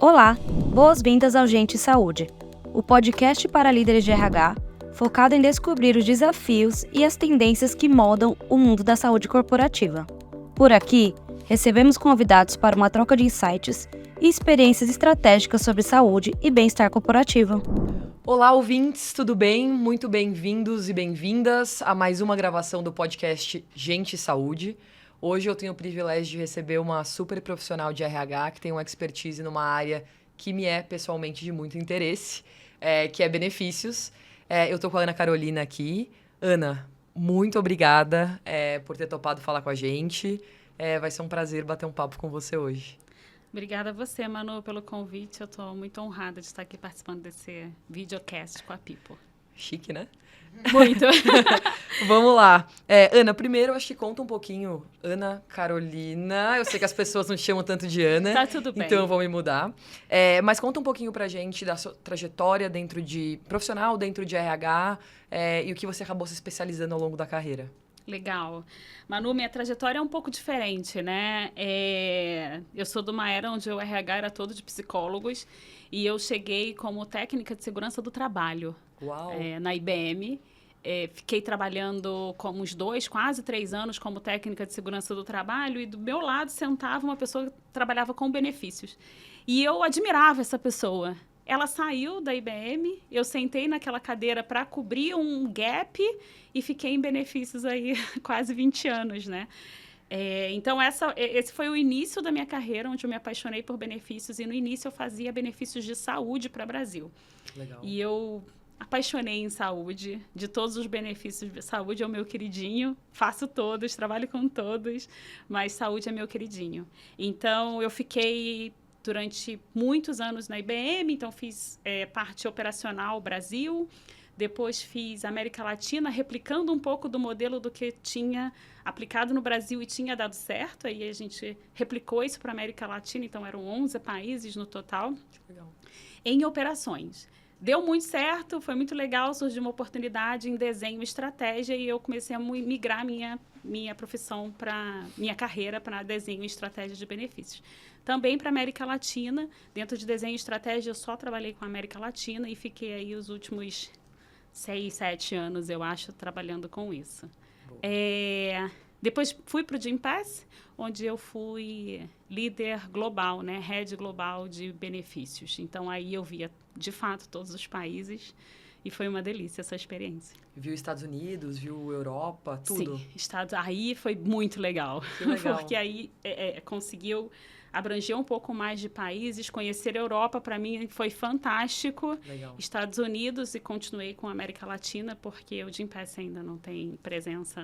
Olá, boas-vindas ao Gente Saúde, o podcast para líderes de RH, focado em descobrir os desafios e as tendências que moldam o mundo da saúde corporativa. Por aqui, recebemos convidados para uma troca de insights e experiências estratégicas sobre saúde e bem-estar corporativo. Olá, ouvintes, tudo bem? Muito bem-vindos e bem-vindas a mais uma gravação do podcast Gente Saúde. Hoje eu tenho o privilégio de receber uma super profissional de RH que tem uma expertise numa área que me é pessoalmente de muito interesse, que é benefícios. Eu tô com a Ana Carolina aqui. Ana, muito obrigada por ter topado falar com a gente. Vai ser um prazer bater um papo com você hoje. Obrigada a você, Manu, pelo convite. Eu estou muito honrada de estar aqui participando desse videocast com a People. Chique, né? Muito. Vamos lá. Ana, primeiro, acho que conta um pouquinho. Ana Carolina. Eu sei que as pessoas não te chamam tanto de Ana. Tá tudo bem. Então eu vou me mudar. Mas conta um pouquinho pra gente da sua trajetória profissional dentro de RH e o que você acabou se especializando ao longo da carreira. Legal. Manu, minha trajetória é um pouco diferente, né? Eu sou de uma era onde o RH era todo de psicólogos e eu cheguei como técnica de segurança do trabalho. Uau! Na IBM. Fiquei trabalhando como uns 2, quase 3 anos como técnica de segurança do trabalho e do meu lado sentava uma pessoa que trabalhava com benefícios. E eu admirava essa pessoa. Ela saiu da IBM, eu sentei naquela cadeira para cobrir um gap e fiquei em benefícios aí quase 20 anos, né? Então, esse foi o início da minha carreira, onde eu me apaixonei por benefícios. E no início eu fazia benefícios de saúde para o Brasil. Legal. E eu apaixonei em saúde, de todos os benefícios. Saúde é o meu queridinho, faço todos, trabalho com todos, mas saúde é meu queridinho. Então, eu fiquei durante muitos anos na IBM, então fiz parte operacional Brasil, depois fiz América Latina, replicando um pouco do modelo do que tinha aplicado no Brasil e tinha dado certo, aí a gente replicou isso para a América Latina, então eram 11 países no total, Legal. em operações. Deu muito certo, foi muito legal, surgiu uma oportunidade em desenho e estratégia e eu comecei a migrar minha profissão, minha carreira para desenho e estratégia de benefícios. Também para a América Latina, dentro de desenho e estratégia, eu só trabalhei com a América Latina e fiquei aí os últimos 6, 7 anos, eu acho, trabalhando com isso. Depois fui para o Gympass, onde eu fui líder global, né, head global de benefícios. Então, aí eu via, de fato, todos os países e foi uma delícia essa experiência. Viu Estados Unidos, viu Europa, tudo? Sim, aí foi muito legal. Que legal. Porque aí conseguiu abranger um pouco mais de países, conhecer a Europa, para mim, foi fantástico. Legal. Estados Unidos e continuei com a América Latina, porque o Gympass ainda não tem presença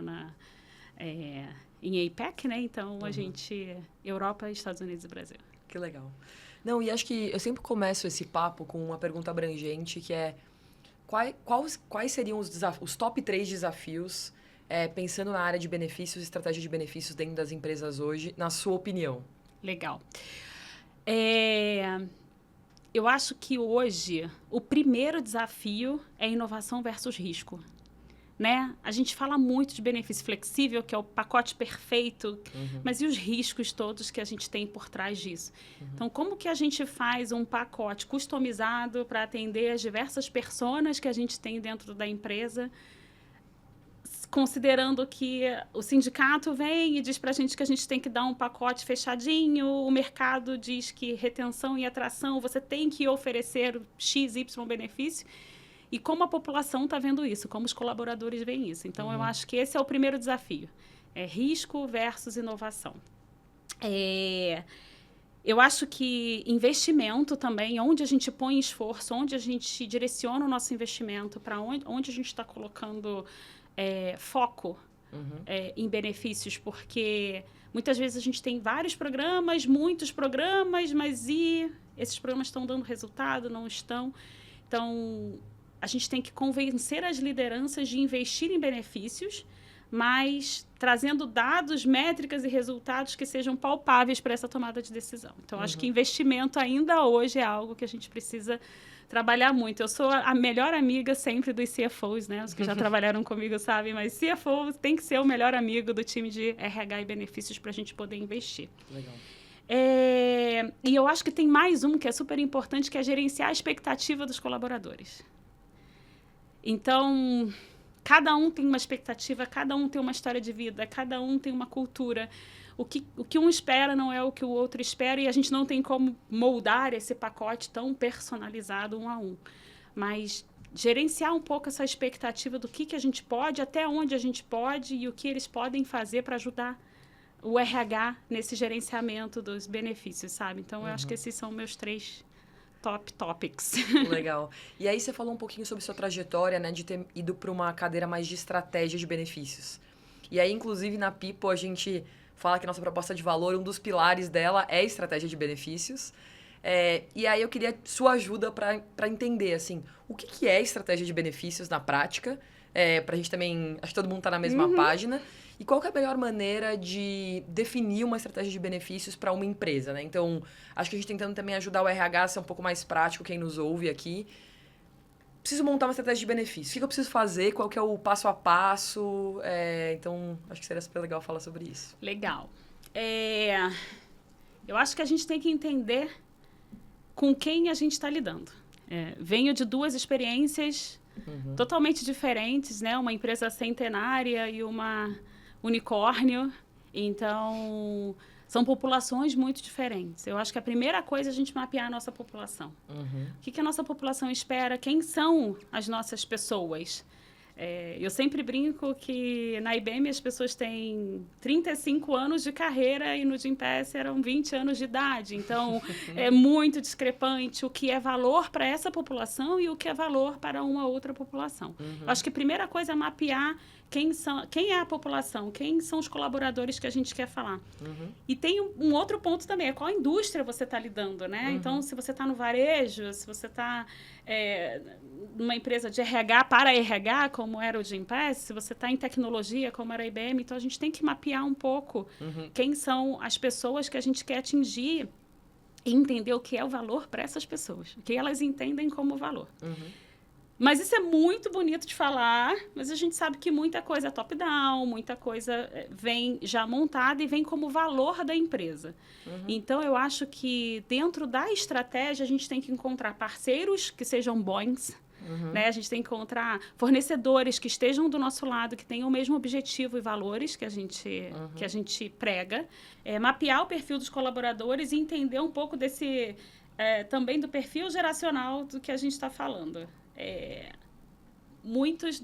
em APEC, né? Então, a gente... Europa, Estados Unidos e Brasil. Que legal. Não, e acho que eu sempre começo esse papo com uma pergunta abrangente, que é quais seriam os top 3 desafios, pensando na área de benefícios, estratégia de benefícios dentro das empresas hoje, na sua opinião? Legal. Eu acho que hoje o primeiro desafio é inovação versus risco. Né? A gente fala muito de benefício flexível, que é o pacote perfeito, mas e os riscos todos que a gente tem por trás disso? Então, como que a gente faz um pacote customizado para atender as diversas personas que a gente tem dentro da empresa, considerando que o sindicato vem e diz para a gente que a gente tem que dar um pacote fechadinho, o mercado diz que retenção e atração, você tem que oferecer X, Y benefício, e como a população está vendo isso, como os colaboradores veem isso. Então, eu acho que esse é o primeiro desafio, risco versus inovação. Eu acho que investimento também, onde a gente põe esforço, onde a gente direciona o nosso investimento, para onde a gente está colocando foco em benefícios, porque muitas vezes a gente tem vários programas, muitos programas, mas esses programas estão dando resultado, não estão? Então, a gente tem que convencer as lideranças de investir em benefícios, mas trazendo dados, métricas e resultados que sejam palpáveis para essa tomada de decisão. Então, acho que investimento ainda hoje é algo que a gente precisa trabalhar muito. Eu sou a melhor amiga sempre dos CFOs, né? Os que já trabalharam comigo sabem, mas CFO tem que ser o melhor amigo do time de RH e benefícios para a gente poder investir. Legal. E eu acho que tem mais um que é super importante, que é gerenciar a expectativa dos colaboradores. Então, cada um tem uma expectativa, cada um tem uma história de vida, cada um tem uma cultura. O que um espera não é o que o outro espera, e a gente não tem como moldar esse pacote tão personalizado um a um. Mas gerenciar um pouco essa expectativa do que a gente pode, até onde a gente pode e o que eles podem fazer para ajudar o RH nesse gerenciamento dos benefícios, sabe? Então, eu acho que esses são meus 3 top topics. Legal. E aí você falou um pouquinho sobre sua trajetória, né, de ter ido para uma cadeira mais de estratégia de benefícios. E aí, inclusive, na People, a gente fala que a nossa proposta de valor, um dos pilares dela é estratégia de benefícios. E aí eu queria sua ajuda para entender, assim, o que é estratégia de benefícios na prática, para a gente também, acho que todo mundo está na mesma página, e qual que é a melhor maneira de definir uma estratégia de benefícios para uma empresa, né? Então, acho que a gente tentando também ajudar o RH a ser um pouco mais prático, quem nos ouve aqui. Preciso montar uma estratégia de benefícios. O que eu preciso fazer? Qual que é o passo a passo? Então, acho que seria super legal falar sobre isso. Legal. Eu acho que a gente tem que entender com quem a gente está lidando. Venho de 2 experiências totalmente diferentes, né? Uma empresa centenária e uma unicórnio. Então, são populações muito diferentes. Eu acho que a primeira coisa é a gente mapear a nossa população. O que a nossa população espera? Quem são as nossas pessoas? Eu sempre brinco que na IBM as pessoas têm 35 anos de carreira e no Gympass eram 20 anos de idade. Então, é muito discrepante o que é valor para essa população e o que é valor para uma outra população. Acho que a primeira coisa é mapear quem é a população, quem são os colaboradores que a gente quer falar. E tem um outro ponto também, é qual indústria você está lidando, né? Então, se você está no varejo, se você está numa empresa de RH para RH, como era o Gympass, se você está em tecnologia, como era a IBM, então a gente tem que mapear um pouco quem são as pessoas que a gente quer atingir e entender o que é o valor para essas pessoas, o que elas entendem como valor. Mas isso é muito bonito de falar, mas a gente sabe que muita coisa é top-down, muita coisa vem já montada e vem como valor da empresa. Então, eu acho que dentro da estratégia, a gente tem que encontrar parceiros que sejam bons, né? A gente tem que encontrar fornecedores que estejam do nosso lado, que tenham o mesmo objetivo e valores que a gente prega, mapear o perfil dos colaboradores e entender um pouco desse também do perfil geracional do que a gente está falando. Muitos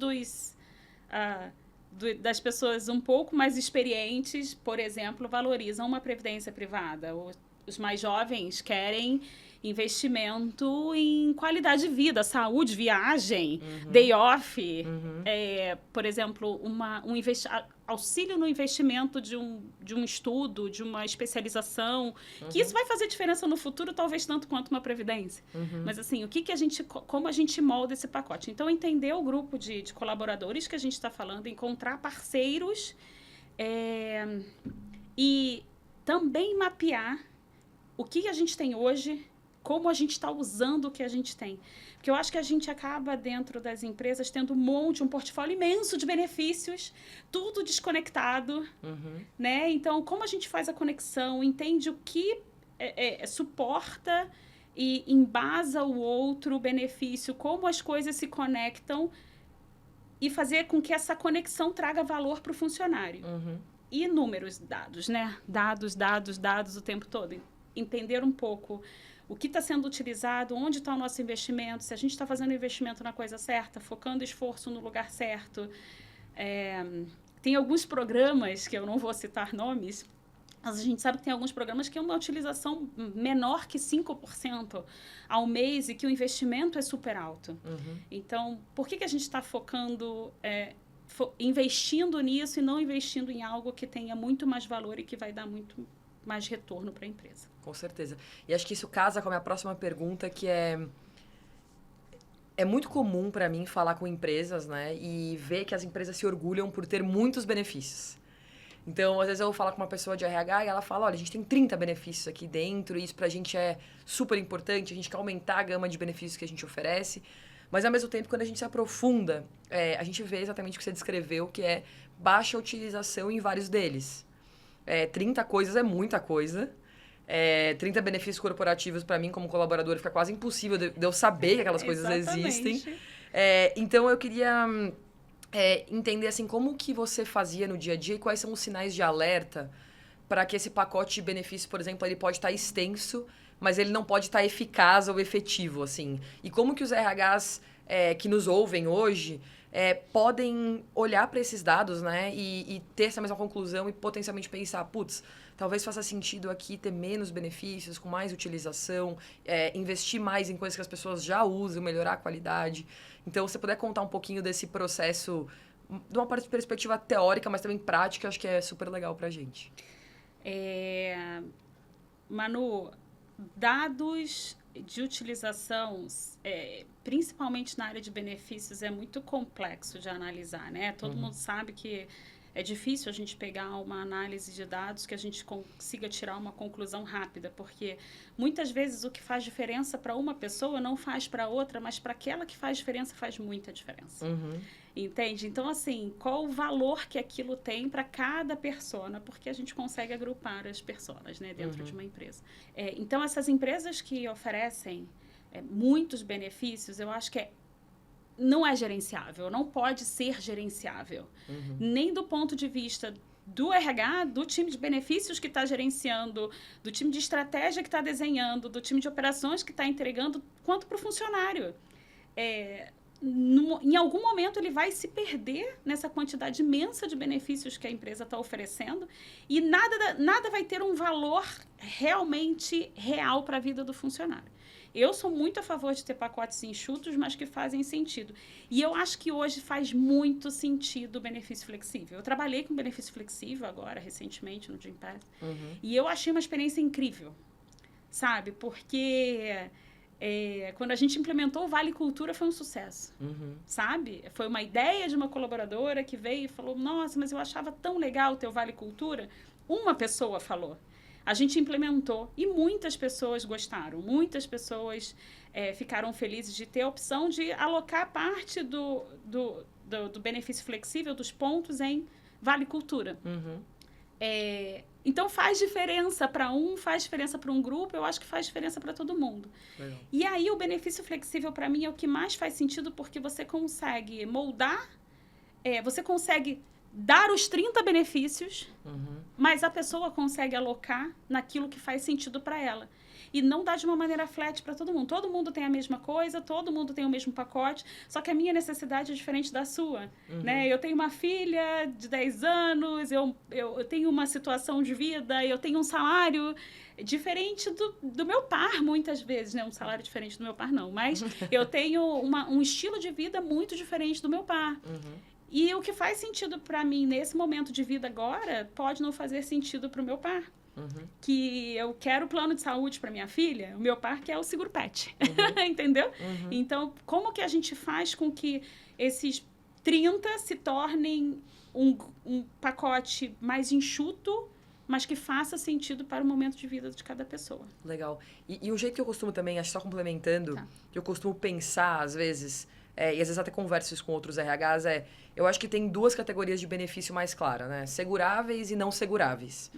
das pessoas um pouco mais experientes, por exemplo, valorizam uma previdência privada. Os mais jovens querem investimento em qualidade de vida, saúde, viagem, day off. Por exemplo, auxílio no investimento de um estudo, de uma especialização, que isso vai fazer diferença no futuro, talvez tanto quanto uma previdência. Mas, assim, como a gente molda esse pacote? Então, entender o grupo de colaboradores que a gente está falando, encontrar parceiros e também mapear o que a gente tem hoje, como a gente está usando o que a gente tem. Porque eu acho que a gente acaba, dentro das empresas, tendo um portfólio imenso de benefícios, tudo desconectado, né? Então, como a gente faz a conexão, entende o que suporta e embasa o outro benefício, como as coisas se conectam e fazer com que essa conexão traga valor para o funcionário. E números, dados, né? Dados o tempo todo. Entender um pouco o que está sendo utilizado, onde está o nosso investimento, se a gente está fazendo investimento na coisa certa, focando esforço no lugar certo. Tem alguns programas, que eu não vou citar nomes, mas a gente sabe que tem alguns programas que é uma utilização menor que 5% ao mês e que o investimento é super alto. Então, por que a gente está focando, investindo nisso e não investindo em algo que tenha muito mais valor e que vai dar muito mais retorno para a empresa? Com certeza. E acho que isso casa com a minha próxima pergunta, que é muito comum para mim falar com empresas, né? E ver que as empresas se orgulham por ter muitos benefícios. Então, às vezes eu vou falar com uma pessoa de RH e ela fala, olha, a gente tem 30 benefícios aqui dentro, e isso pra gente é super importante, a gente quer aumentar a gama de benefícios que a gente oferece. Mas, ao mesmo tempo, quando a gente se aprofunda, a gente vê exatamente o que você descreveu, que é baixa utilização em vários deles. 30 coisas é muita coisa. 30 benefícios corporativos, para mim, como colaboradora, fica quase impossível de eu saber que aquelas coisas existem. Então, eu queria entender, assim, como que você fazia no dia a dia e quais são os sinais de alerta para que esse pacote de benefícios, por exemplo, ele pode estar extenso, mas ele não pode estar eficaz ou efetivo, assim. E como que os RHs que nos ouvem hoje podem olhar para esses dados, né, e ter essa mesma conclusão e potencialmente pensar, putz, talvez faça sentido aqui ter menos benefícios, com mais utilização, investir mais em coisas que as pessoas já usam, melhorar a qualidade. Então, se você puder contar um pouquinho desse processo, de uma perspectiva teórica, mas também prática, acho que é super legal para a gente. Manu, dados de utilização, principalmente na área de benefícios, é muito complexo de analisar, né? Todo mundo sabe que é difícil a gente pegar uma análise de dados que a gente consiga tirar uma conclusão rápida, porque muitas vezes o que faz diferença para uma pessoa não faz para outra, mas para aquela que faz diferença, faz muita diferença. Entende? Então, assim, qual o valor que aquilo tem para cada persona, porque a gente consegue agrupar as personas, né, dentro de uma empresa. Então, essas empresas que oferecem muitos benefícios, eu acho que não é gerenciável, não pode ser gerenciável. Nem do ponto de vista do RH, do time de benefícios que está gerenciando, do time de estratégia que está desenhando, do time de operações que está entregando, quanto para o funcionário. Em algum momento ele vai se perder nessa quantidade imensa de benefícios que a empresa está oferecendo e nada vai ter um valor realmente real para a vida do funcionário. Eu sou muito a favor de ter pacotes enxutos, mas que fazem sentido. E eu acho que hoje faz muito sentido o benefício flexível. Eu trabalhei com benefício flexível agora, recentemente, no Gympass. E eu achei uma experiência incrível, sabe? Porque quando a gente implementou o Vale Cultura foi um sucesso, sabe? Foi uma ideia de uma colaboradora que veio e falou, nossa, mas eu achava tão legal o teu Vale Cultura. Uma pessoa falou. A gente implementou e muitas pessoas gostaram, muitas pessoas ficaram felizes de ter a opção de alocar parte do benefício flexível dos pontos em Vale Cultura. Então faz diferença para faz diferença para um grupo, eu acho que faz diferença para todo mundo. Legal. E aí o benefício flexível para mim é o que mais faz sentido porque você consegue moldar, você consegue dar os 30 benefícios, mas a pessoa consegue alocar naquilo que faz sentido para ela. E não dá de uma maneira flat para todo mundo. Todo mundo tem a mesma coisa, todo mundo tem o mesmo pacote, só que a minha necessidade é diferente da sua. Né? Eu tenho uma filha de 10 anos, eu tenho uma situação de vida, eu tenho um salário diferente do meu par, muitas vezes. Né? Um salário diferente do meu par, não. Mas eu tenho um estilo de vida muito diferente do meu par. E o que faz sentido para mim nesse momento de vida agora pode não fazer sentido para o meu par. Que eu quero o plano de saúde para minha filha, o meu par quer o seguro pet. Entendeu? Então, como que a gente faz com que esses 30 se tornem um pacote mais enxuto, mas que faça sentido para o momento de vida de cada pessoa? Legal. E um jeito que eu costumo também, acho que só complementando, que eu costumo pensar às vezes, e às vezes até converso isso com outros RHs, eu acho que tem duas categorias de benefício mais claras, né? Seguráveis e não seguráveis.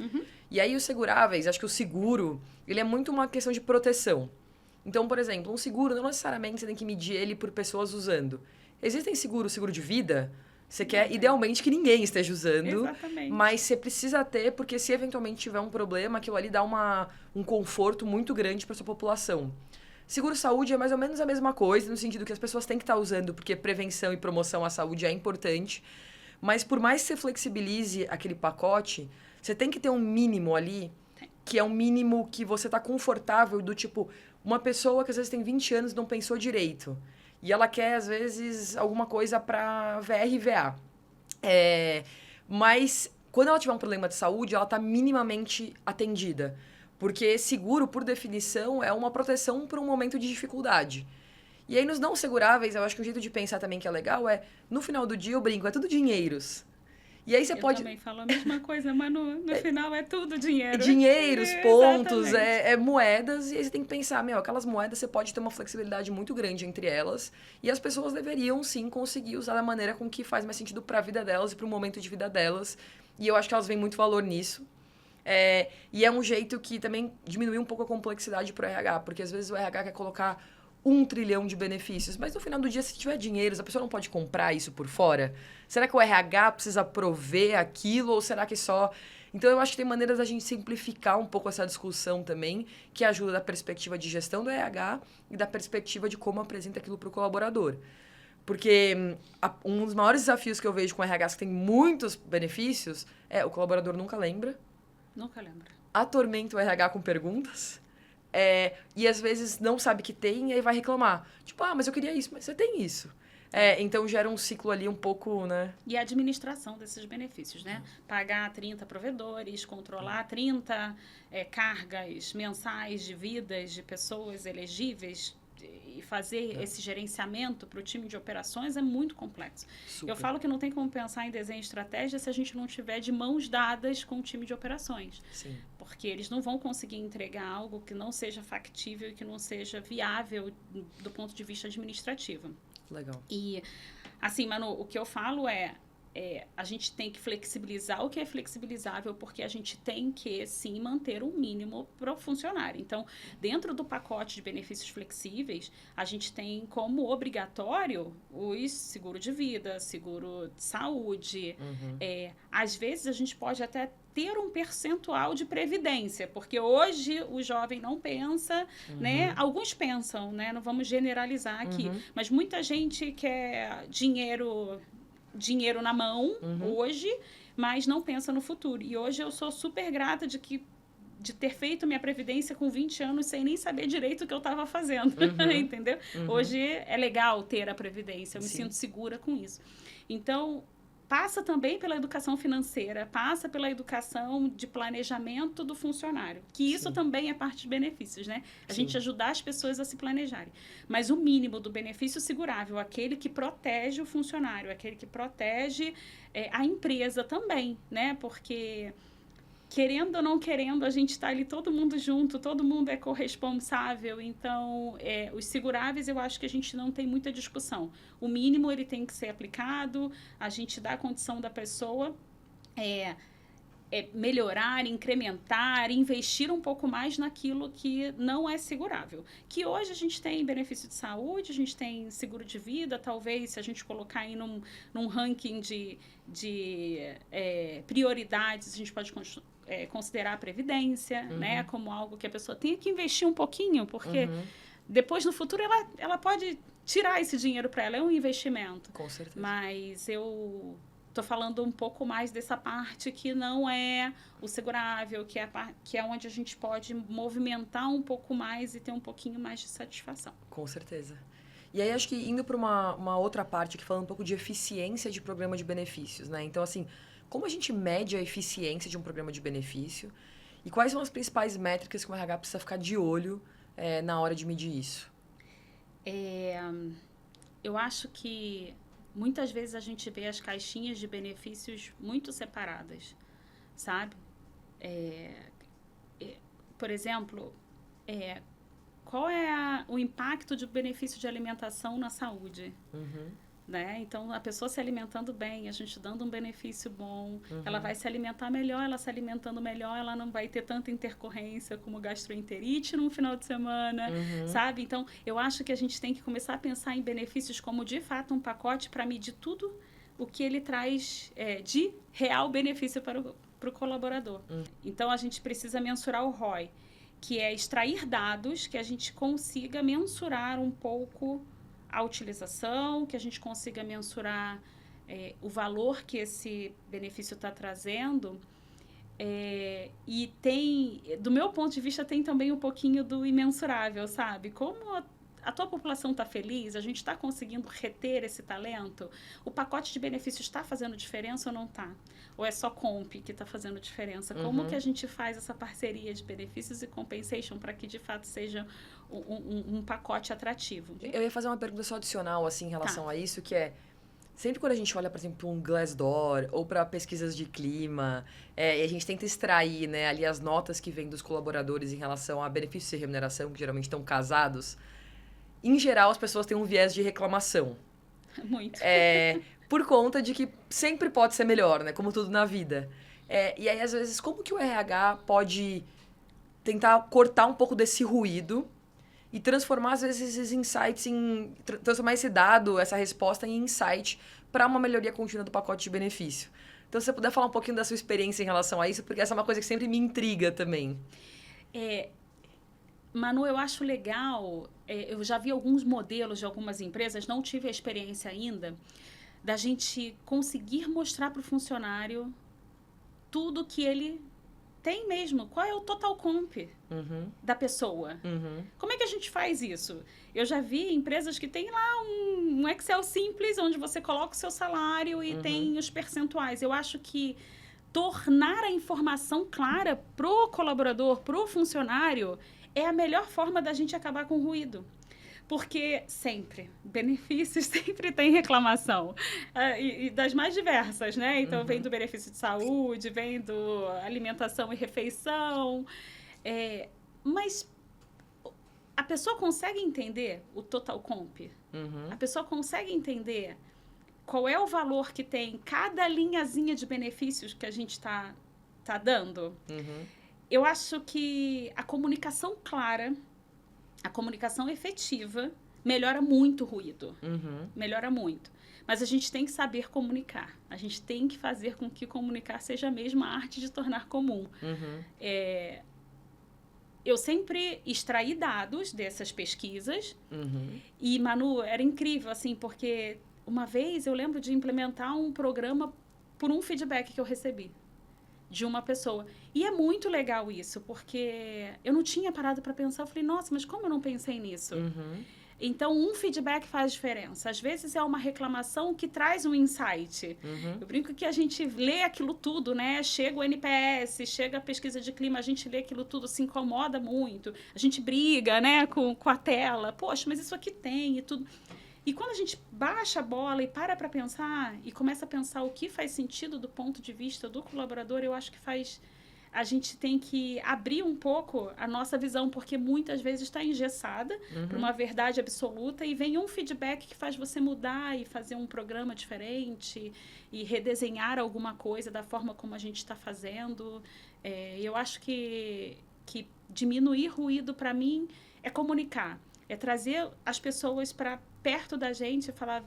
E aí os seguráveis, acho que o seguro, ele é muito uma questão de proteção. Então, por exemplo, um seguro, não necessariamente você tem que medir ele por pessoas usando. Existem seguro de vida, você quer idealmente que ninguém esteja usando. Exatamente. Mas você precisa ter, porque se eventualmente tiver um problema, aquilo ali dá um conforto muito grande para sua população. Seguro-saúde é mais ou menos a mesma coisa, no sentido que as pessoas têm que estar usando, porque prevenção e promoção à saúde é importante. Mas por mais que você flexibilize aquele pacote, você tem que ter um mínimo ali, que é um mínimo que você está confortável, do tipo, uma pessoa que às vezes tem 20 anos e não pensou direito. E ela quer, às vezes, alguma coisa para VR e VA. Mas quando ela tiver um problema de saúde, ela está minimamente atendida. Porque seguro, por definição, é uma proteção para um momento de dificuldade. E aí, nos não seguráveis, eu acho que um jeito de pensar também que é legal no final do dia, eu brinco, é tudo dinheiros. E aí você pode... Eu também falo a mesma coisa, mas no final é tudo dinheiro. Dinheiros, pontos, moedas. E aí você tem que pensar, aquelas moedas você pode ter uma flexibilidade muito grande entre elas. E as pessoas deveriam, sim, conseguir usar da maneira com que faz mais sentido para a vida delas e para o momento de vida delas. E eu acho que elas veem muito valor nisso. E é um jeito que também diminui um pouco a complexidade pro RH, porque às vezes o RH quer colocar 1 trilhão de benefícios, mas no final do dia, se tiver dinheiro, a pessoa não pode comprar isso por fora? Será que o RH precisa prover aquilo, ou será que só... Então, eu acho que tem maneiras da gente simplificar um pouco essa discussão também, que ajuda da perspectiva de gestão do RH e da perspectiva de como apresenta aquilo para o colaborador. Porque um dos maiores desafios que eu vejo com RH que tem muitos benefícios é o colaborador nunca lembra. Nunca lembra. Atormenta o RH com perguntas. E às vezes não sabe que tem e aí vai reclamar. Tipo, mas eu queria isso, mas você tem isso. Então gera um ciclo ali um pouco, né? E a administração desses benefícios, né? Pagar 30 provedores, controlar 30 cargas mensais de vidas de pessoas elegíveis e fazer esse gerenciamento para o time de operações é muito complexo. Super. Eu falo que não tem como pensar em desenho e estratégia se a gente não tiver de mãos dadas com o time de operações. Sim. Porque eles não vão conseguir entregar algo que não seja factível e que não seja viável do ponto de vista administrativo. Legal. E, assim, Manu, o que eu falo a gente tem que flexibilizar o que é flexibilizável, porque a gente tem que, sim, manter um mínimo para o funcionário. Então, dentro do pacote de benefícios flexíveis, a gente tem como obrigatório os seguro de vida, seguro de saúde. Às vezes, a gente pode até ter um percentual de previdência, porque hoje o jovem não pensa, né? Alguns pensam, né? Não vamos generalizar aqui, mas muita gente quer dinheiro na mão hoje, mas não pensa no futuro. E hoje eu sou super grata de ter feito minha previdência com 20 anos sem nem saber direito o que eu estava fazendo, entendeu? Hoje é legal ter a previdência, eu me sinto segura com isso. Então, passa também pela educação financeira, passa pela educação de planejamento do funcionário, que isso também é parte de benefícios, né? A gente ajudar as pessoas a se planejarem. Mas o mínimo do benefício segurável, aquele que protege o funcionário, aquele que protege a empresa também, né? Porque, querendo ou não querendo, a gente está ali todo mundo junto, todo mundo é corresponsável. Então, os seguráveis, eu acho que a gente não tem muita discussão. O mínimo, ele tem que ser aplicado, a gente dá a condição da pessoa melhorar, incrementar, investir um pouco mais naquilo que não é segurável. Que hoje a gente tem benefício de saúde, a gente tem seguro de vida, talvez se a gente colocar aí num ranking de prioridades, a gente pode considerar a previdência, né, como algo que a pessoa tem que investir um pouquinho, porque depois no futuro ela pode tirar esse dinheiro para ela, é um investimento. Com certeza. Mas eu estou falando um pouco mais dessa parte que não é o segurável, que é onde a gente pode movimentar um pouco mais e ter um pouquinho mais de satisfação. Com certeza. E aí, acho que indo para uma outra parte, que falando um pouco de eficiência de programa de benefícios, né? Então, assim, como a gente mede a eficiência de um programa de benefício e quais são as principais métricas que o RH precisa ficar de olho na hora de medir isso? Eu acho que muitas vezes a gente vê as caixinhas de benefícios muito separadas, sabe? Por exemplo, qual é o impacto de benefício de alimentação na saúde? Né? Então, a pessoa se alimentando bem, a gente dando um benefício bom, ela vai se alimentar melhor, ela se alimentando melhor, ela não vai ter tanta intercorrência como gastroenterite no final de semana, sabe? Então, eu acho que a gente tem que começar a pensar em benefícios como, de fato, um pacote para medir tudo o que ele traz de real benefício para o colaborador. Então, a gente precisa mensurar o ROI, que é extrair dados que a gente consiga mensurar um pouco a utilização, que a gente consiga mensurar o valor que esse benefício está trazendo. E tem, do meu ponto de vista, tem também um pouquinho do imensurável, sabe? Como a tua população está feliz, a gente está conseguindo reter esse talento, o pacote de benefícios está fazendo diferença ou não está? Ou é só comp que está fazendo diferença? Como que a gente faz essa parceria de benefícios e compensation para que, de fato, seja um pacote atrativo? Eu ia fazer uma pergunta só adicional, assim, em relação a isso, que sempre quando a gente olha, por exemplo, para um Glassdoor ou para pesquisas de clima, e a gente tenta extrair, né, ali as notas que vêm dos colaboradores em relação a benefícios e remuneração, que geralmente estão casados, em geral, as pessoas têm um viés de reclamação. Muito. Por conta de que sempre pode ser melhor, né? Como tudo na vida. E aí, às vezes, como que o RH pode tentar cortar um pouco desse ruído e transformar, às vezes, esses insights transformar esse dado, essa resposta em insight para uma melhoria contínua do pacote de benefício. Então, se você puder falar um pouquinho da sua experiência em relação a isso, porque essa é uma coisa que sempre me intriga também. Manu, eu acho legal, eu já vi alguns modelos de algumas empresas, não tive a experiência ainda, da gente conseguir mostrar para o funcionário tudo que ele tem mesmo. Qual é o total comp da pessoa? Como é que a gente faz isso? Eu já vi empresas que tem lá um Excel simples, onde você coloca o seu salário e tem os percentuais. Eu acho que tornar a informação clara pro colaborador, pro funcionário, é a melhor forma da gente acabar com o ruído. Porque sempre, benefícios sempre tem reclamação. E das mais diversas, né? Então, vem do benefício de saúde, vem do alimentação e refeição. Mas a pessoa consegue entender o total comp? A pessoa consegue entender qual é o valor que tem cada linhazinha de benefícios que a gente está dando? Eu acho que a comunicação clara, a comunicação efetiva, melhora muito o ruído. Melhora muito. Mas a gente tem que saber comunicar. A gente tem que fazer com que comunicar seja mesmo a arte de tornar comum. Eu sempre extraí dados dessas pesquisas. E, Manu, era incrível, assim, porque uma vez eu lembro de implementar um programa por um feedback que eu recebi de uma pessoa. E é muito legal isso, porque eu não tinha parado para pensar. Eu falei, nossa, mas como eu não pensei nisso? Então, um feedback faz diferença. Às vezes é uma reclamação que traz um insight. Eu brinco que a gente lê aquilo tudo, né? Chega o NPS, chega a pesquisa de clima, a gente lê aquilo tudo, se incomoda muito. A gente briga, né, com a tela. Poxa, mas isso aqui tem e tudo. E quando a gente baixa a bola e para pensar e começa a pensar o que faz sentido do ponto de vista do colaborador, eu acho que a gente tem que abrir um pouco a nossa visão, porque muitas vezes está engessada por uma verdade absoluta e vem um feedback que faz você mudar e fazer um programa diferente e redesenhar alguma coisa da forma como a gente está fazendo. Eu acho que diminuir ruído, para mim, é comunicar. É trazer as pessoas para perto da gente e falar,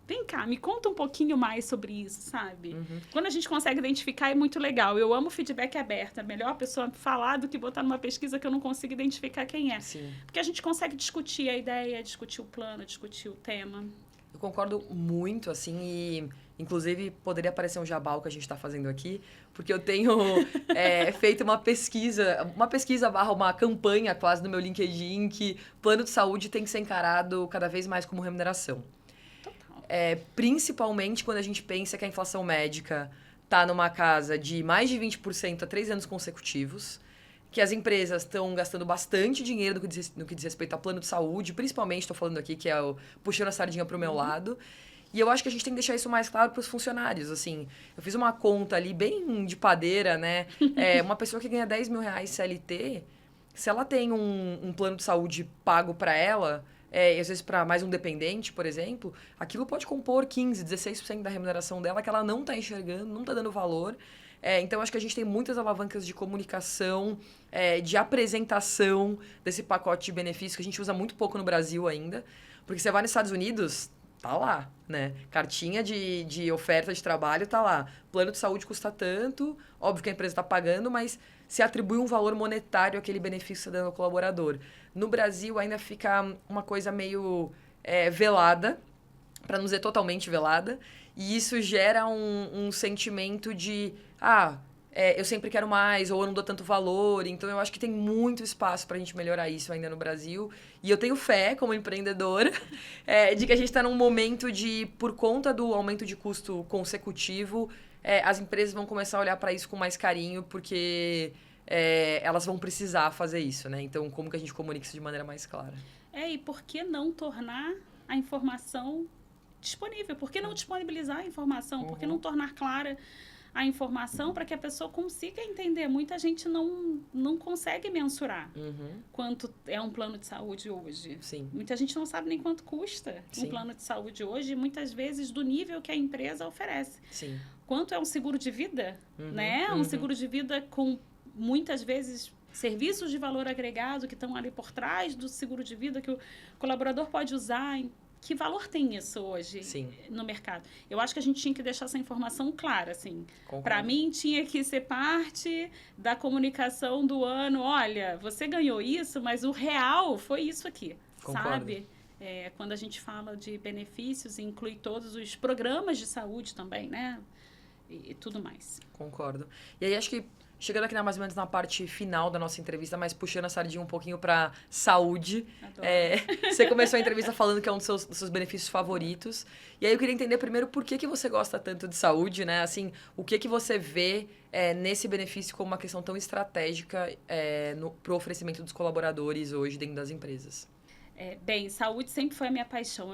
vem cá, me conta um pouquinho mais sobre isso, sabe? Quando a gente consegue identificar, é muito legal. Eu amo feedback aberto. É melhor a pessoa falar do que botar numa pesquisa que eu não consigo identificar quem é. Sim. Porque a gente consegue discutir a ideia, discutir o plano, discutir o tema. Eu concordo muito, assim, e inclusive poderia aparecer um jabá que a gente está fazendo aqui, porque eu tenho feito uma pesquisa / uma campanha quase no meu LinkedIn que plano de saúde tem que ser encarado cada vez mais como remuneração. Principalmente quando a gente pensa que a inflação médica está numa casa de mais de 20% há 3 anos consecutivos, que as empresas estão gastando bastante dinheiro no que diz respeito a plano de saúde, principalmente, estou falando aqui, que é o puxando a sardinha para o meu lado. E eu acho que a gente tem que deixar isso mais claro para os funcionários, assim. Eu fiz uma conta ali bem de padeira, né? Uma pessoa que ganha 10 mil reais CLT, se ela tem um plano de saúde pago para ela, e às vezes para mais um dependente, por exemplo, aquilo pode compor 15%, 16% da remuneração dela que ela não está enxergando, não está dando valor. Então, acho que a gente tem muitas alavancas de comunicação, de apresentação desse pacote de benefícios que a gente usa muito pouco no Brasil ainda. Porque você vai nos Estados Unidos, tá lá, né? Cartinha de oferta de trabalho tá lá. Plano de saúde custa tanto, óbvio que a empresa está pagando, mas se atribui um valor monetário àquele benefício dando ao colaborador. No Brasil, ainda fica uma coisa meio velada, para não dizer totalmente velada, e isso gera um sentimento de, eu sempre quero mais, ou eu não dou tanto valor. Então, eu acho que tem muito espaço para a gente melhorar isso ainda no Brasil. E eu tenho fé, como empreendedora, de que a gente está num momento de, por conta do aumento de custo consecutivo, as empresas vão começar a olhar para isso com mais carinho, porque elas vão precisar fazer isso, né? Então, como que a gente comunica isso de maneira mais clara? E por que não tornar a informação disponível? Por que não disponibilizar a informação? Por que não tornar clara a informação para que a pessoa consiga entender? Muita gente não consegue mensurar quanto é um plano de saúde hoje. Sim. Muita gente não sabe nem quanto custa um plano de saúde hoje, muitas vezes do nível que a empresa oferece. Sim. quanto é um seguro de vida, né? Um seguro de vida com, muitas vezes, serviços de valor agregado que estão ali por trás do seguro de vida que o colaborador pode usar. Que valor tem isso hoje no mercado? Eu acho que a gente tinha que deixar essa informação clara, assim. Para mim, tinha que ser parte da comunicação do ano. Olha, você ganhou isso, mas o real foi isso aqui, sabe? Quando a gente fala de benefícios, inclui todos os programas de saúde também, né? E tudo mais. Concordo. E aí, acho que chegando aqui mais ou menos na parte final da nossa entrevista, mas puxando a sardinha um pouquinho para saúde. Você começou a entrevista falando que é um dos seus benefícios favoritos. E aí eu queria entender primeiro por que você gosta tanto de saúde, né? Assim, o que você vê nesse benefício como uma questão tão estratégica para o oferecimento dos colaboradores hoje dentro das empresas? Bem, saúde sempre foi a minha paixão.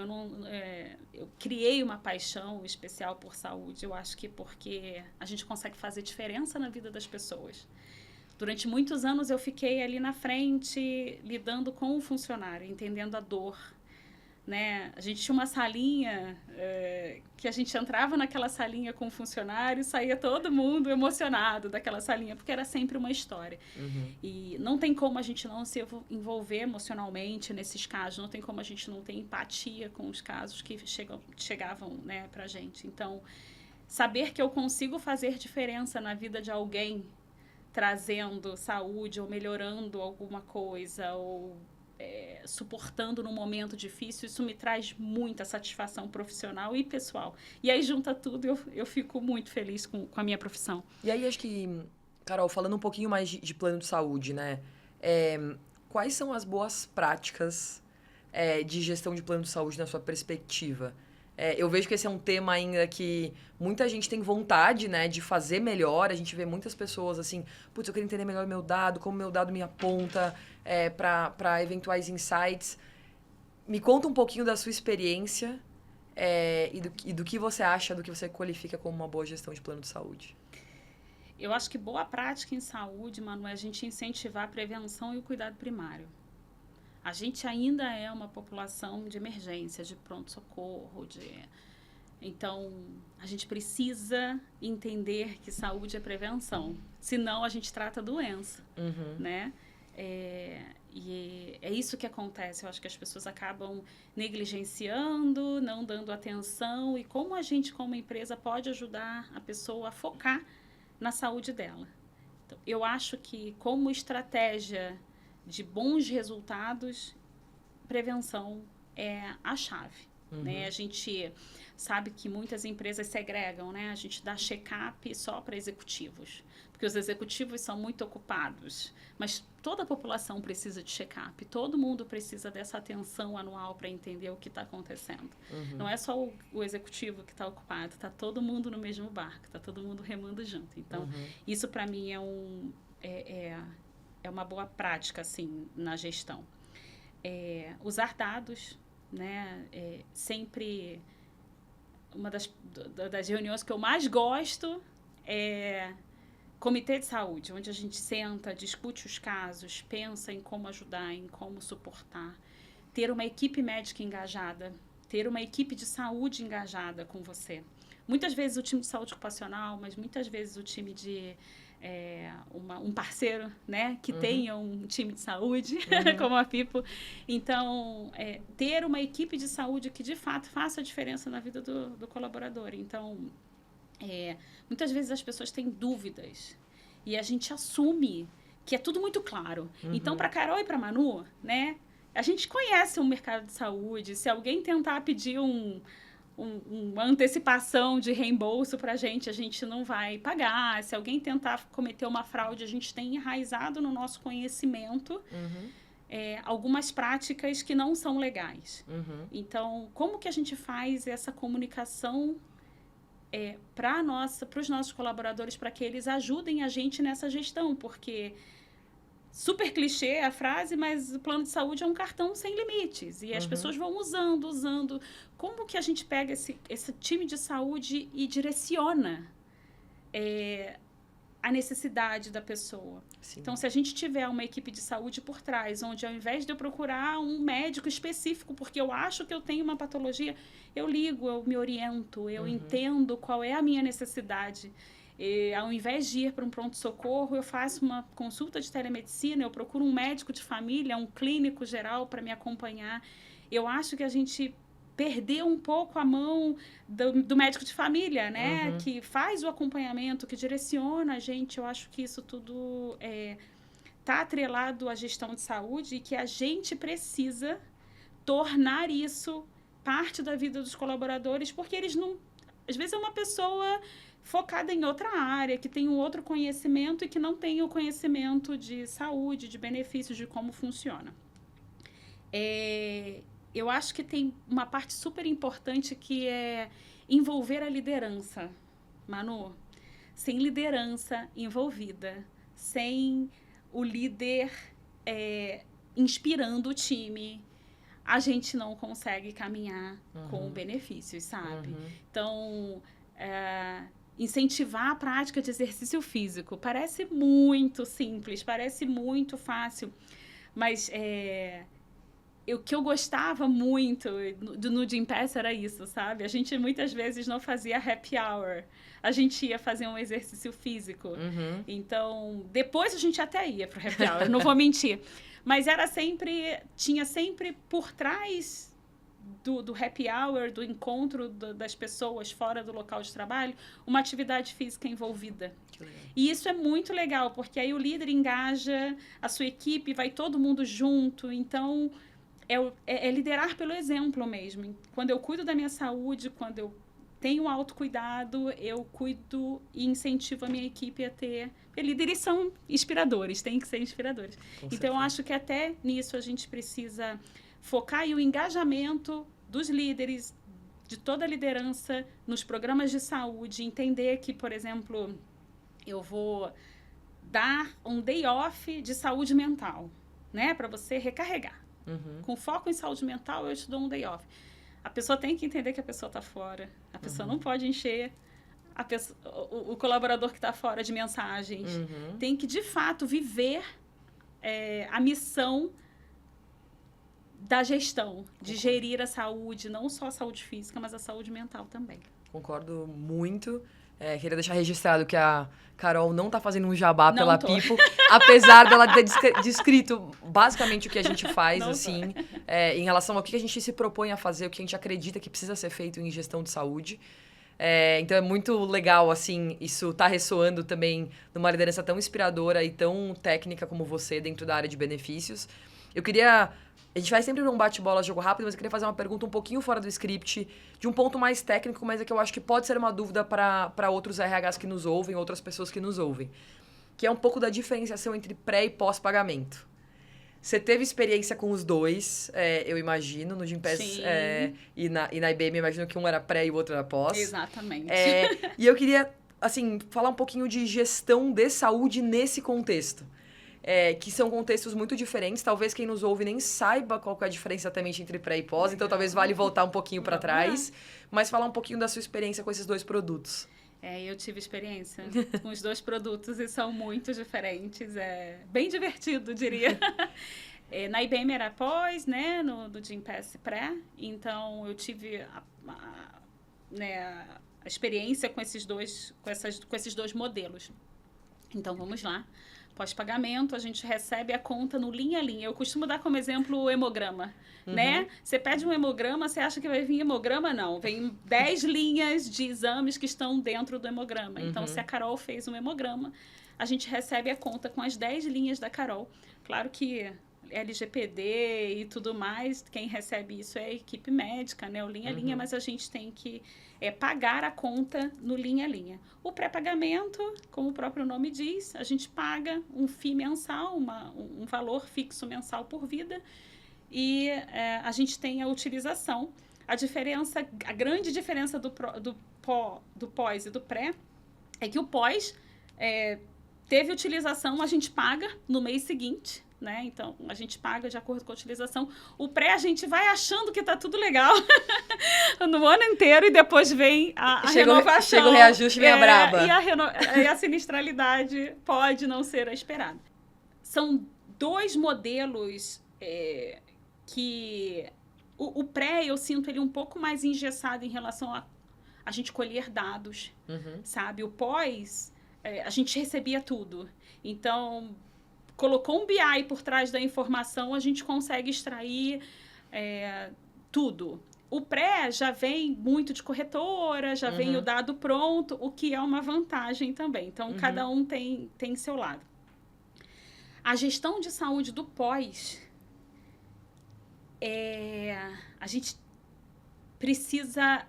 Eu criei uma paixão especial por saúde. Eu acho que porque a gente consegue fazer diferença na vida das pessoas. Durante muitos anos eu fiquei ali na frente, lidando com o funcionário, entendendo a dor, né? A gente tinha uma salinha que a gente entrava naquela salinha com o funcionário e saía todo mundo emocionado daquela salinha, porque era sempre uma história. E não tem como a gente não se envolver emocionalmente nesses casos, não tem como a gente não ter empatia com os casos que chegavam, né, pra gente. Então, saber que eu consigo fazer diferença na vida de alguém, trazendo saúde ou melhorando alguma coisa, ou suportando num momento difícil, isso me traz muita satisfação profissional e pessoal. E aí junta tudo, eu fico muito feliz com a minha profissão. E aí acho que, Carol, falando um pouquinho mais de plano de saúde, né? Quais são as boas práticas de gestão de plano de saúde na sua perspectiva? Eu vejo que esse é um tema ainda que muita gente tem vontade, né, de fazer melhor. A gente vê muitas pessoas assim, putz, eu quero entender melhor o meu dado, como o meu dado me aponta para eventuais insights. Me conta um pouquinho da sua experiência e do que você acha, do que você qualifica como uma boa gestão de plano de saúde. Eu acho que boa prática em saúde, Manu, é a gente incentivar a prevenção e o cuidado primário. A gente ainda é uma população de emergência, de pronto-socorro, Então, a gente precisa entender que saúde é prevenção. Senão, a gente trata a doença, né? E é isso que acontece. Eu acho que as pessoas acabam negligenciando, não dando atenção. E como a gente, como empresa, pode ajudar a pessoa a focar na saúde dela. Então, eu acho que, como estratégia de bons resultados, prevenção é a chave. Né? A gente sabe que muitas empresas segregam, né? A gente dá check-up só para executivos, porque os executivos são muito ocupados, mas toda a população precisa de check-up, todo mundo precisa dessa atenção anual para entender o que está acontecendo. Não é só o executivo que está ocupado, está todo mundo no mesmo barco, está todo mundo remando junto. Então, isso para mim é uma boa prática, assim, na gestão. Usar dados, né? Sempre uma das reuniões que eu mais gosto é comitê de saúde, onde a gente senta, discute os casos, pensa em como ajudar, em como suportar. Ter uma equipe médica engajada, ter uma equipe de saúde engajada com você. Muitas vezes o time de saúde ocupacional, mas muitas vezes o time de um parceiro, né, que tenha um time de saúde, como a Pipo. Então, ter uma equipe de saúde que, de fato, faça a diferença na vida do colaborador. Então, muitas vezes as pessoas têm dúvidas e a gente assume que é tudo muito claro. Então, para Carol e para Manu, né, a gente conhece o mercado de saúde. Se alguém tentar pedir uma antecipação de reembolso para a gente não vai pagar. Se alguém tentar cometer uma fraude, a gente tem enraizado no nosso conhecimento algumas práticas que não são legais. Então, como que a gente faz essa comunicação para os nossos colaboradores, para que eles ajudem a gente nessa gestão? Porque super clichê a frase, mas o plano de saúde é um cartão sem limites. E as pessoas vão usando. Como que a gente pega esse time de saúde e direciona a necessidade da pessoa. Sim. Então, se a gente tiver uma equipe de saúde por trás, onde ao invés de eu procurar um médico específico, porque eu acho que eu tenho uma patologia, eu ligo, eu me oriento, eu entendo qual é a minha necessidade. E, ao invés de ir para um pronto-socorro, eu faço uma consulta de telemedicina, eu procuro um médico de família, um clínico geral para me acompanhar. Eu acho que a gente perdeu um pouco a mão do médico de família, né? Que faz o acompanhamento, que direciona a gente. Eu acho que isso tudo está atrelado à gestão de saúde e que a gente precisa tornar isso parte da vida dos colaboradores, porque eles não... Às vezes é uma pessoa focada em outra área, que tem um outro conhecimento e que não tem o conhecimento de saúde, de benefícios, de como funciona. Eu acho que tem uma parte super importante que é envolver a liderança, Manu. Sem liderança envolvida, sem o líder inspirando o time, a gente não consegue caminhar com benefícios, sabe? Então, incentivar a prática de exercício físico parece muito simples, parece muito fácil, mas o que eu gostava muito no Gympass era isso, sabe? A gente muitas vezes não fazia happy hour. A gente ia fazer um exercício físico. Então, depois a gente até ia pro happy hour, não vou mentir. Mas tinha sempre por trás do happy hour, do encontro das pessoas fora do local de trabalho, uma atividade física envolvida. E isso é muito legal, porque aí o líder engaja a sua equipe, vai todo mundo junto. Então, é liderar pelo exemplo mesmo. Quando eu cuido da minha saúde, quando eu tenho autocuidado, eu cuido e incentivo a minha equipe a ter... Líderes são inspiradores, têm que ser inspiradores. Então, eu acho que até nisso a gente precisa focar e o engajamento dos líderes, de toda a liderança, nos programas de saúde, entender que, por exemplo, eu vou dar um day off de saúde mental, né, para você recarregar. Com foco em saúde mental, eu te dou um day off. A pessoa tem que entender que a pessoa está fora. A pessoa não pode encher o colaborador que está fora de mensagens. Tem que, de fato, viver a missão da gestão, de gerir a saúde, não só a saúde física, mas a saúde mental também. Concordo muito. Queria deixar registrado que a Carol não tá fazendo um jabá pela Pipo, apesar dela ter descrito basicamente o que a gente faz, assim, em relação ao que a gente se propõe a fazer, o que a gente acredita que precisa ser feito em gestão de saúde. Então é muito legal, assim, isso tá ressoando também numa liderança tão inspiradora e tão técnica como você dentro da área de benefícios. A gente vai sempre num bate-bola, jogo rápido, mas eu queria fazer uma pergunta um pouquinho fora do script, de um ponto mais técnico, mas é que eu acho que pode ser uma dúvida para outros RHs que nos ouvem, outras pessoas que nos ouvem, que é um pouco da diferenciação entre pré e pós-pagamento. Você teve experiência com os dois, eu imagino, no Gympass e na IBM, eu imagino que um era pré e o outro era pós. Exatamente. E eu queria, assim, falar um pouquinho de gestão de saúde nesse contexto. Que são contextos muito diferentes. Talvez quem nos ouve nem saiba qual que é a diferença exatamente entre pré e pós. Então, talvez vale voltar um pouquinho para trás. Mas falar um pouquinho da sua experiência com esses dois produtos. Eu tive experiência com os dois produtos e são muito diferentes. É bem divertido, diria. Na IBM era pós, né? No Gympass pré. Então, eu tive a experiência com esses dois modelos. Então, vamos lá. Pós-pagamento, a gente recebe a conta no linha a linha. Eu costumo dar como exemplo o hemograma, né? Você pede um hemograma, você acha que vai vir hemograma? Não. Vem 10 linhas de exames que estão dentro do hemograma. Então, se a Carol fez um hemograma, a gente recebe a conta com as 10 linhas da Carol. Claro que LGPD e tudo mais, quem recebe isso é a equipe médica, né? O linha a linha, mas a gente tem que pagar a conta no linha a linha. O pré-pagamento, como o próprio nome diz, a gente paga um FII mensal, um valor fixo mensal por vida, e a gente tem a utilização. A grande diferença do pós e do pré é que o pós teve utilização, a gente paga no mês seguinte, né? Então, a gente paga de acordo com a utilização. O pré, a gente vai achando que tá tudo legal no ano inteiro e depois vem a renovação. Chega o reajuste e vem a braba. E a sinistralidade pode não ser a esperada. São 2 modelos que... O pré, eu sinto ele um pouco mais engessado em relação a gente colher dados, sabe? O pós, a gente recebia tudo. Então... colocou um BI por trás da informação, a gente consegue extrair tudo. O pré já vem muito de corretora, já vem o dado pronto, o que é uma vantagem também. Então, cada um tem seu lado. A gestão de saúde do pós, a gente precisa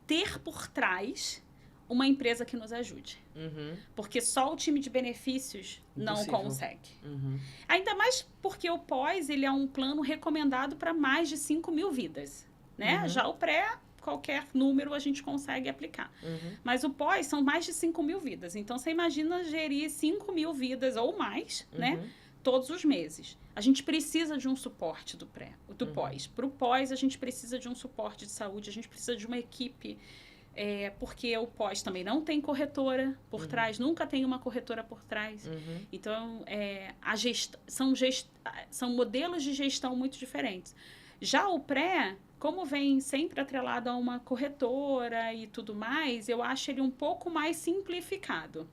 ter por trás uma empresa que nos ajude. Porque só o time de benefícios não consegue. Ainda mais porque o pós, ele é um plano recomendado para mais de 5.000 vidas, né? Já o pré, qualquer número a gente consegue aplicar. Mas o pós são mais de 5.000 vidas. Então, você imagina gerir 5.000 vidas ou mais, né? Todos os meses. A gente precisa de um suporte do pós. Para o pós, a gente precisa de um suporte de saúde, a gente precisa de uma equipe... porque o pós também não tem corretora por trás, nunca tem uma corretora por trás. Então, são modelos de gestão muito diferentes. Já o pré, como vem sempre atrelado a uma corretora e tudo mais, eu acho ele um pouco mais simplificado.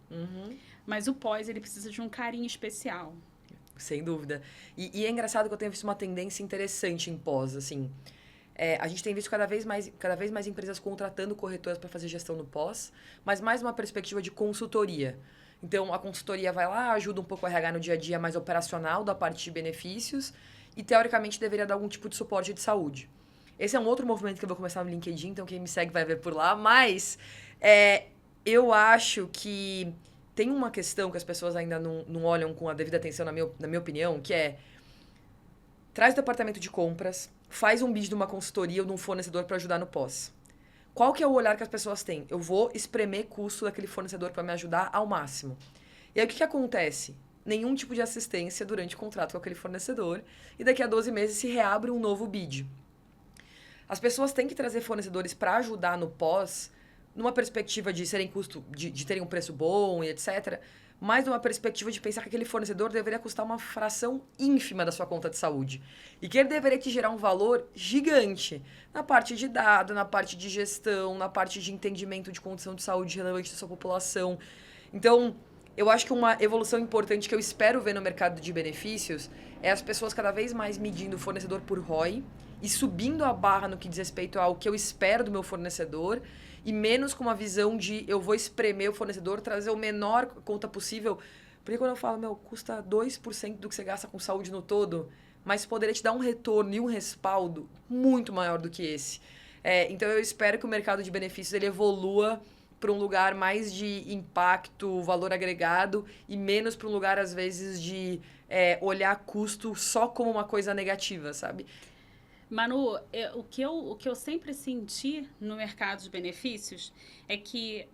Mas o pós, ele precisa de um carinho especial. Sem dúvida. E é engraçado que eu tenho visto uma tendência interessante em pós, assim... a gente tem visto cada vez mais empresas contratando corretoras para fazer gestão no pós, mas mais uma perspectiva de consultoria. Então, a consultoria vai lá, ajuda um pouco o RH no dia a dia mais operacional da parte de benefícios e, teoricamente, deveria dar algum tipo de suporte de saúde. Esse é um outro movimento que eu vou começar no LinkedIn, então quem me segue vai ver por lá, mas eu acho que tem uma questão que as pessoas ainda não olham com a devida atenção, na minha opinião, que é traz o departamento de compras, faz um bid de uma consultoria ou de um fornecedor para ajudar no pós. Qual que é o olhar que as pessoas têm? Eu vou espremer custo daquele fornecedor para me ajudar ao máximo. E aí o que acontece? Nenhum tipo de assistência durante o contrato com aquele fornecedor e daqui a 12 meses se reabre um novo bid. As pessoas têm que trazer fornecedores para ajudar no pós, numa perspectiva de serem de terem um preço bom e etc., mas numa perspectiva de pensar que aquele fornecedor deveria custar uma fração ínfima da sua conta de saúde. E que ele deveria te gerar um valor gigante na parte de dado, na parte de gestão, na parte de entendimento de condição de saúde relevante da sua população. Então, eu acho que uma evolução importante que eu espero ver no mercado de benefícios é as pessoas cada vez mais medindo o fornecedor por ROI e subindo a barra no que diz respeito ao que eu espero do meu fornecedor e menos com uma visão de eu vou espremer o fornecedor, trazer o menor conta possível. Porque quando eu falo, custa 2% do que você gasta com saúde no todo, mas poderia te dar um retorno e um respaldo muito maior do que esse. Então, eu espero que o mercado de benefícios ele evolua para um lugar mais de impacto, valor agregado e menos para um lugar, às vezes, de olhar custo só como uma coisa negativa, sabe? Manu, o que eu sempre senti no mercado de benefícios é que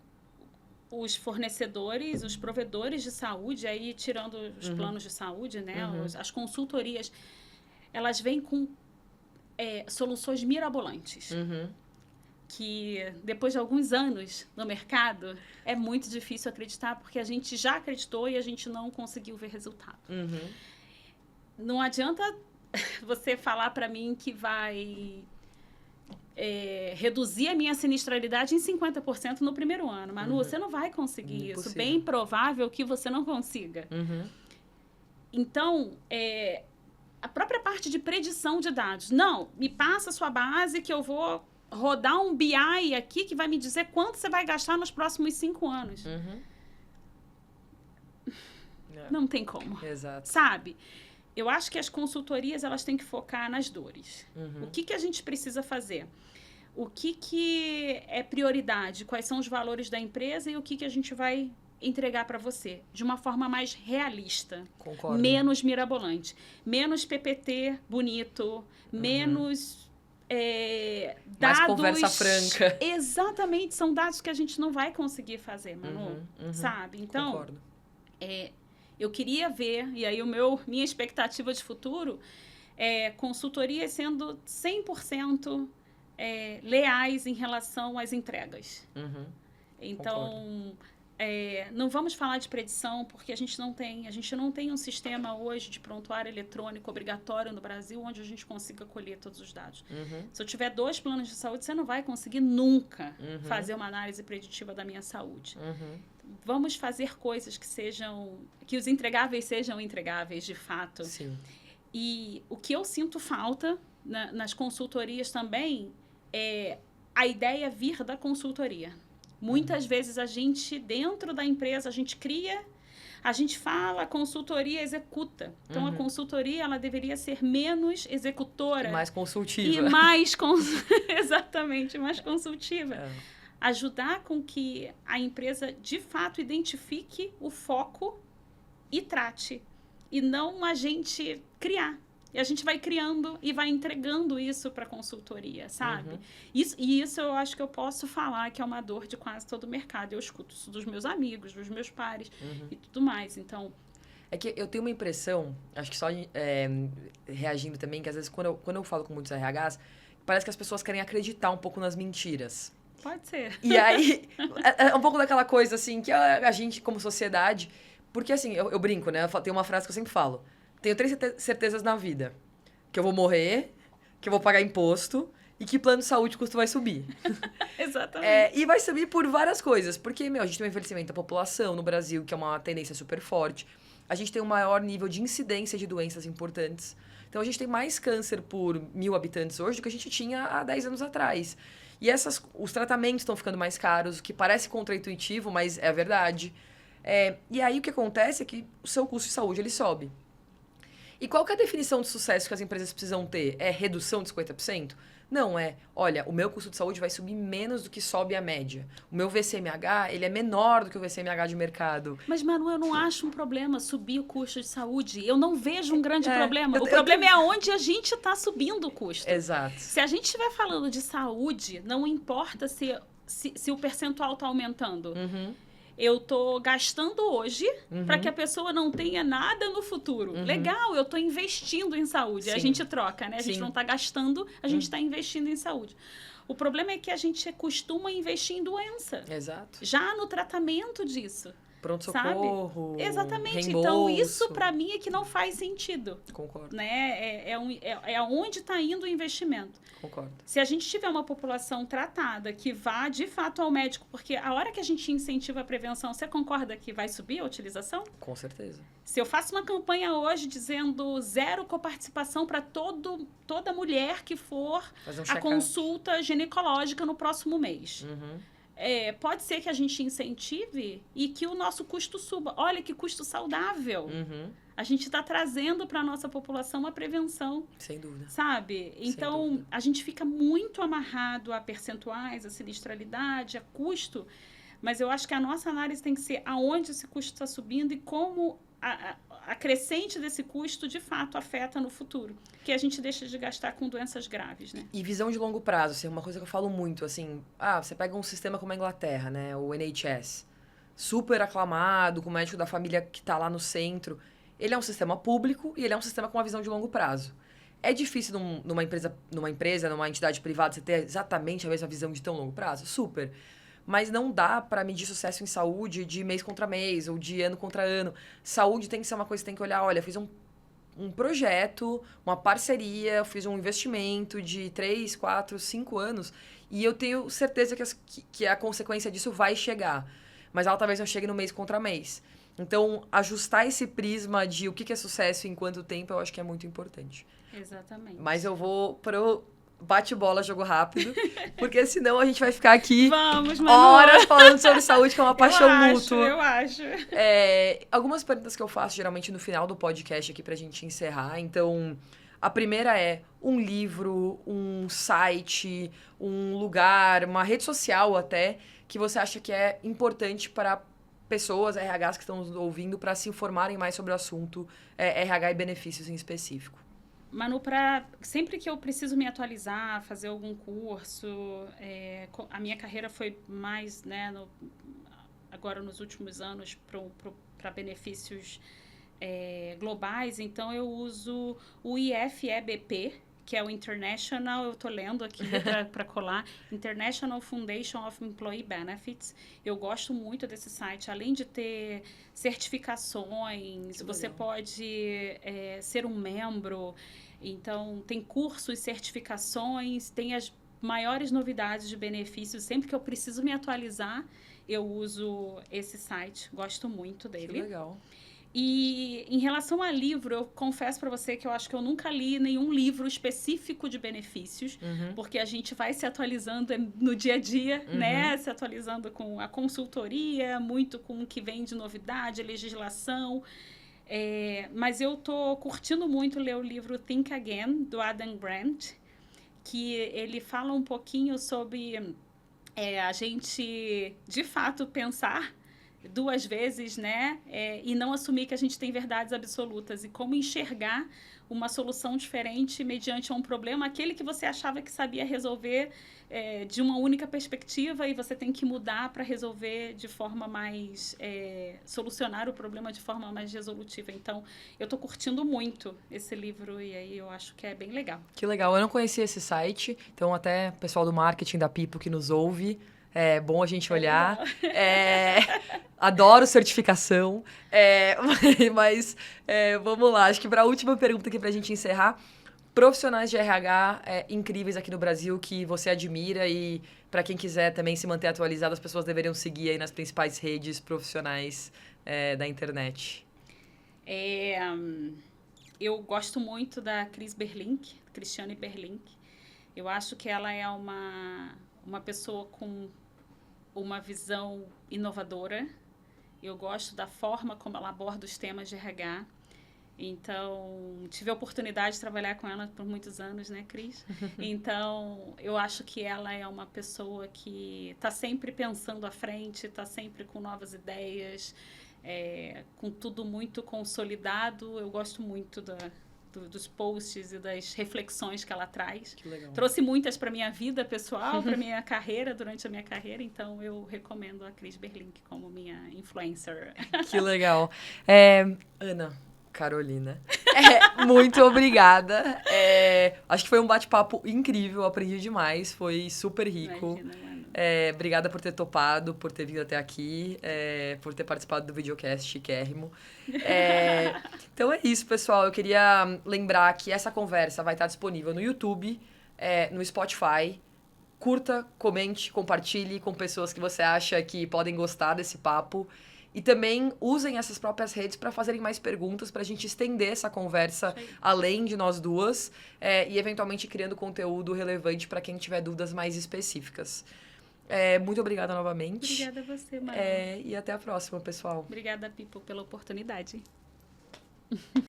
os fornecedores, os provedores de saúde, aí tirando os planos de saúde, né, as consultorias, elas vêm com soluções mirabolantes. Que depois de alguns anos no mercado, é muito difícil acreditar, porque a gente já acreditou e a gente não conseguiu ver resultado. Não adianta você falar para mim que vai reduzir a minha sinistralidade em 50% no primeiro ano. Manu, você não vai conseguir isso. Bem provável que você não consiga. Então, a própria parte de predição de dados. Não, me passa a sua base que eu vou rodar um BI aqui que vai me dizer quanto você vai gastar nos próximos 5 anos. Não tem como. Exato. Sabe? Eu acho que as consultorias, elas têm que focar nas dores. O que a gente precisa fazer? O que é prioridade? Quais são os valores da empresa e o que a gente vai entregar para você? De uma forma mais realista. Concordo. Menos mirabolante. Menos PPT bonito. Menos dados... Mais conversa franca. Exatamente. São dados que a gente não vai conseguir fazer, Manu. Sabe? Então... Concordo. Eu queria ver, e aí minha expectativa de futuro é consultorias sendo 100% leais em relação às entregas. Então, não vamos falar de predição, porque a gente não tem um sistema hoje de prontuário eletrônico obrigatório no Brasil, onde a gente consiga colher todos os dados. Se eu tiver 2 planos de saúde, você não vai conseguir nunca fazer uma análise preditiva da minha saúde. Vamos fazer coisas que os entregáveis sejam entregáveis, de fato. Sim. E o que eu sinto falta nas consultorias também é a ideia vir da consultoria. Muitas vezes a gente, dentro da empresa, a gente cria, a gente fala, a consultoria executa. Então, a consultoria, ela deveria ser menos executora. E mais consultiva. E mais, exatamente, mais consultiva. Ajudar com que a empresa, de fato, identifique o foco e trate. E não a gente criar. E a gente vai criando e vai entregando isso para a consultoria, sabe? Isso eu acho que eu posso falar que é uma dor de quase todo o mercado. Eu escuto isso dos meus amigos, dos meus pares e tudo mais. Então, é que eu tenho uma impressão, acho que só reagindo também, que às vezes quando eu falo com muitos RHs, parece que as pessoas querem acreditar um pouco nas mentiras. Pode ser. E aí, é um pouco daquela coisa, assim, que a gente, como sociedade... Porque, assim, eu brinco, né? Tem uma frase que eu sempre falo. Tenho 3 certezas na vida. Que eu vou morrer, que eu vou pagar imposto e que plano de saúde o custo vai subir. Exatamente. E vai subir por várias coisas. Porque, a gente tem um envelhecimento da população no Brasil, que é uma tendência super forte. A gente tem um maior nível de incidência de doenças importantes. Então, a gente tem mais câncer por 1.000 habitantes hoje do que a gente tinha há 10 anos atrás. E os tratamentos estão ficando mais caros, o que parece contraintuitivo, mas é a verdade. E aí, o que acontece é que o seu custo de saúde, ele sobe. E qual que é a definição de sucesso que as empresas precisam ter? É redução de 50%? Não, olha, o meu custo de saúde vai subir menos do que sobe a média. O meu VCMH, ele é menor do que o VCMH de mercado. Mas, Manu, eu não acho um problema subir o custo de saúde. Eu não vejo um grande problema. O problema é aonde a gente está subindo o custo. Exato. Se a gente estiver falando de saúde, não importa se o percentual está aumentando. Eu tô gastando hoje para que a pessoa não tenha nada no futuro. Legal, eu tô investindo em saúde. A gente troca, né? A gente não tá gastando, a gente tá investindo em saúde. O problema é que a gente costuma investir em doença. Exato. Já no tratamento disso. Pronto-socorro, exatamente. reembolso. Então, isso para mim é que não faz sentido. Concordo. Né? É onde está indo o investimento. Concordo. Se a gente tiver uma população tratada que vá, de fato, ao médico, porque a hora que a gente incentiva a prevenção, você concorda que vai subir a utilização? Com certeza. Se eu faço uma campanha hoje dizendo 0 coparticipação para toda mulher que for a consulta ginecológica no próximo mês. Pode ser que a gente incentive e que o nosso custo suba. Olha que custo saudável. A gente está trazendo para a nossa população a prevenção. Sem dúvida. Sabe? Então, a gente fica muito amarrado a percentuais, a sinistralidade, a custo. Mas eu acho que a nossa análise tem que ser aonde esse custo está subindo e como a crescente desse custo, de fato, afeta no futuro. Que a gente deixa de gastar com doenças graves, né? E visão de longo prazo, assim, uma coisa que eu falo muito, assim... você pega um sistema como a Inglaterra, né? O NHS. Super aclamado, com o médico da família que está lá no centro. Ele é um sistema público e ele é um sistema com uma visão de longo prazo. É difícil numa empresa, numa entidade privada, você ter exatamente a mesma visão de tão longo prazo? Super. Mas não dá para medir sucesso em saúde de mês contra mês ou de ano contra ano. Saúde tem que ser uma coisa que você tem que olhar, olha, eu fiz um projeto, uma parceria, eu fiz um investimento de 3, 4, 5 anos e eu tenho certeza que a consequência disso vai chegar. Mas ela talvez não chegue no mês contra mês. Então, ajustar esse prisma de o que é sucesso e em quanto tempo, eu acho que é muito importante. Exatamente. Mas eu vou pro bate-bola, jogo rápido, porque senão a gente vai ficar aqui horas falando sobre saúde, que é uma paixão mútua. Eu acho. Algumas perguntas que eu faço, geralmente, no final do podcast aqui pra gente encerrar. Então, a primeira é um livro, um site, um lugar, uma rede social até, que você acha que é importante para pessoas, RHs que estão nos ouvindo, para se informarem mais sobre o assunto RH e benefícios em específico. Manu, sempre que eu preciso me atualizar, fazer algum curso, a minha carreira foi mais, né, agora nos últimos anos, para benefícios globais, então eu uso o IFEBP, que é o International, eu estou lendo aqui para colar, International Foundation of Employee Benefits. Eu gosto muito desse site, além de ter certificações, você pode ser um membro, então tem cursos, certificações, tem as maiores novidades de benefícios. Sempre que eu preciso me atualizar, eu uso esse site, gosto muito dele. Que legal. E em relação a livro, eu confesso para você que eu acho que eu nunca li nenhum livro específico de benefícios, porque a gente vai se atualizando no dia a dia, né? Se atualizando com a consultoria, muito com o que vem de novidade, legislação. Mas eu tô curtindo muito ler o livro Think Again, do Adam Grant, que ele fala um pouquinho sobre a gente, de fato, pensar 2 vezes, né? E não assumir que a gente tem verdades absolutas. E como enxergar uma solução diferente mediante um problema, aquele que você achava que sabia resolver de uma única perspectiva, e você tem que mudar para resolver de forma mais... solucionar o problema de forma mais resolutiva. Então, eu estou curtindo muito esse livro e aí eu acho que é bem legal. Que legal. Eu não conhecia esse site, então até o pessoal do marketing da Pipo que nos ouve, é bom a gente olhar. Adoro certificação. Mas vamos lá. Acho que para a última pergunta aqui para a gente encerrar. Profissionais de RH incríveis aqui no Brasil que você admira e para quem quiser também se manter atualizado, as pessoas deveriam seguir aí nas principais redes profissionais da internet. Eu gosto muito da Cristiane Berlink. Eu acho que ela é uma pessoa com uma visão inovadora. Eu gosto da forma como ela aborda os temas de RH. Então, tive a oportunidade de trabalhar com ela por muitos anos, né, Cris? Então, eu acho que ela é uma pessoa que está sempre pensando à frente, está sempre com novas ideias, com tudo muito consolidado. Eu gosto muito dos posts e das reflexões que ela traz. Que legal. Trouxe muitas para minha vida pessoal, para minha carreira, durante a minha carreira. Então, eu recomendo a Cris Berlink como minha influencer. Que legal. Ana Carolina, muito obrigada. Acho que foi um bate-papo incrível, aprendi demais, foi super rico. Imagina, mano. Obrigada por ter topado, por ter vindo até aqui, por ter participado do videocast chiquérrimo. Então é isso, pessoal. Eu queria lembrar que essa conversa vai estar disponível no YouTube, no Spotify. Curta, comente, compartilhe com pessoas que você acha que podem gostar desse papo. E também usem essas próprias redes para fazerem mais perguntas, para a gente estender essa conversa além de nós duas e, eventualmente, criando conteúdo relevante para quem tiver dúvidas mais específicas. Muito obrigada novamente. Obrigada a você, Manu. E até a próxima, pessoal. Obrigada, Pipo, pela oportunidade.